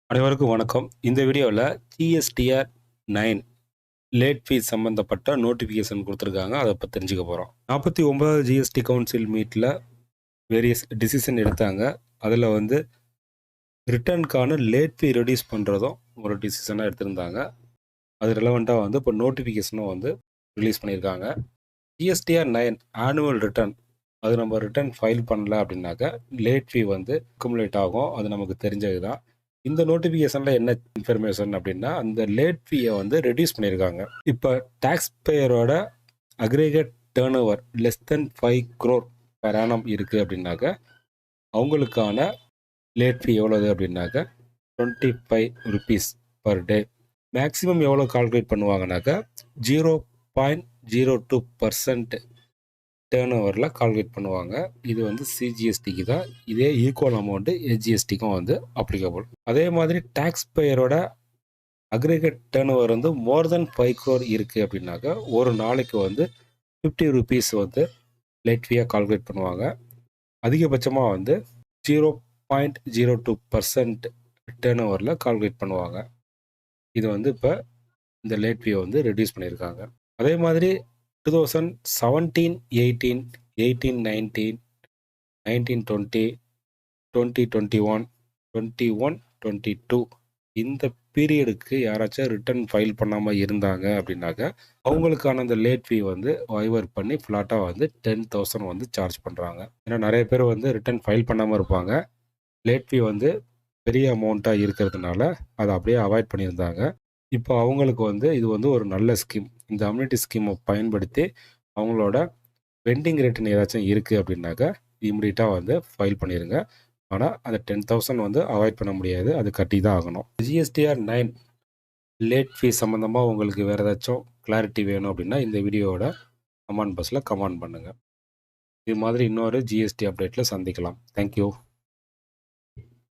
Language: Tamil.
அனைவருக்கும் வணக்கம். இந்த வீடியோவில் GSTR-9 லேட் ஃபீஸ் சம்மந்தப்பட்ட நோட்டிஃபிகேஷன் கொடுத்துருக்காங்க. அதை பற்றி தெரிஞ்சுக்க போகிறோம். 49வது GST கவுன்சில் மீட்டில் வேரியஸ் டிசிஷன் எடுத்தாங்க. அதில் வந்து ரிட்டர்னுக்கான லேட் ஃபீ ரெடியூஸ் பண்ணுறதும் ஒரு டிசிஷனாக எடுத்திருந்தாங்க. அது ரிலவெண்ட்டாக வந்து இப்போ நோட்டிஃபிகேஷனும் வந்து ரிலீஸ் பண்ணியிருக்காங்க. GSTR-9 ஆனுவல் ரிட்டர்ன், அது நம்ம ரிட்டர்ன் ஃபைல் பண்ணல அப்படின்னாக்க லேட் ஃபீ வந்து அக்குமுலேட் ஆகும். அது நமக்கு தெரிஞ்சது தான். இந்த நோட்டிஃபிகேஷனில் என்ன இன்ஃபர்மேஷன் அப்படின்னா, அந்த லேட் ஃபீயை வந்து ரெடியூஸ் பண்ணியிருக்காங்க. இப்போ டேக்ஸ் பேயரோட aggregate turnover less than 5 crore per annum இருக்குது அப்படின்னாக்க அவங்களுக்கான லேட் ஃபீ எவ்வளோது அப்படின்னாக்க 25 rupees per day. மேக்ஸிமம் எவ்வளோ கால்குலேட் பண்ணுவாங்கனாக்க 0.02% டேர்ன் ஓவரில் கால்குலேட் பண்ணுவாங்க. இது வந்து சிஜிஎஸ்டிக்கு தான். இதே ஈக்குவல் அமௌண்ட்டு ஹெச்ஜிஎஸ்டிக்கும் வந்து அப்ளிகபிள். அதே மாதிரி டேக்ஸ் பேயரோட அக்ரிகேட் டேர்ன் ஓவர் வந்து மோர் தென் 5 crore இருக்குது அப்படின்னாக்க ஒரு நாளைக்கு வந்து 50 rupees வந்து லேட் ஃபீயாக கால்குலேட் பண்ணுவாங்க. அதிகபட்சமாக வந்து 0.02% டேர்ன் ஓவரில் கால்குலேட் பண்ணுவாங்க. இது வந்து இப்போ இந்த லேட் ஃபீயை வந்து ரெடியூஸ் பண்ணியிருக்காங்க. அதே மாதிரி 2017, 18, 18, 19, 19, 20, 20, 21, 21, 22 இந்த பீரியடுக்கு யாராச்சும் ரிட்டர்ன் ஃபைல் பண்ணாமல் இருந்தாங்க அப்படின்னாக்க அவங்களுக்கான அந்த லேட் ஃபீ வந்து வைவர் பண்ணி ஃப்ளாட்டாக வந்து 10,000 வந்து சார்ஜ் பண்ணுறாங்க. ஏன்னா நிறைய பேர் வந்து ரிட்டர்ன் ஃபைல் பண்ணாமல் இருப்பாங்க. லேட் ஃபீ வந்து பெரிய அமௌண்ட்டாக இருக்கிறதுனால அதை அப்படியே அவாய்ட் பண்ணியிருந்தாங்க. இப்போ அவங்களுக்கு வந்து இது வந்து ஒரு நல்ல ஸ்கீம். இந்த அம்யூனிட்டி ஸ்கீமை பயன்படுத்தி அவங்களோட பெண்டிங் ரிட்டர்ன் ஏதாச்சும் இருக்குது அப்படின்னாக்கா இம்மிடியட்டாக வந்து ஃபைல் பண்ணிடுங்க. ஆனால் அந்த 10,000 வந்து அவாய்ட் பண்ண முடியாது, அது கட்டி தான் ஆகணும். GSTR-9 லேட் ஃபீஸ் சம்மந்தமாக உங்களுக்கு வேறு ஏதாச்சும் கிளாரிட்டி வேணும் அப்படின்னா இந்த வீடியோவோட கமெண்ட் பாக்ஸில் கமெண்ட் பண்ணுங்கள். இது மாதிரி இன்னொரு GST அப்டேட்டில் சந்திக்கலாம். தேங்க்யூ.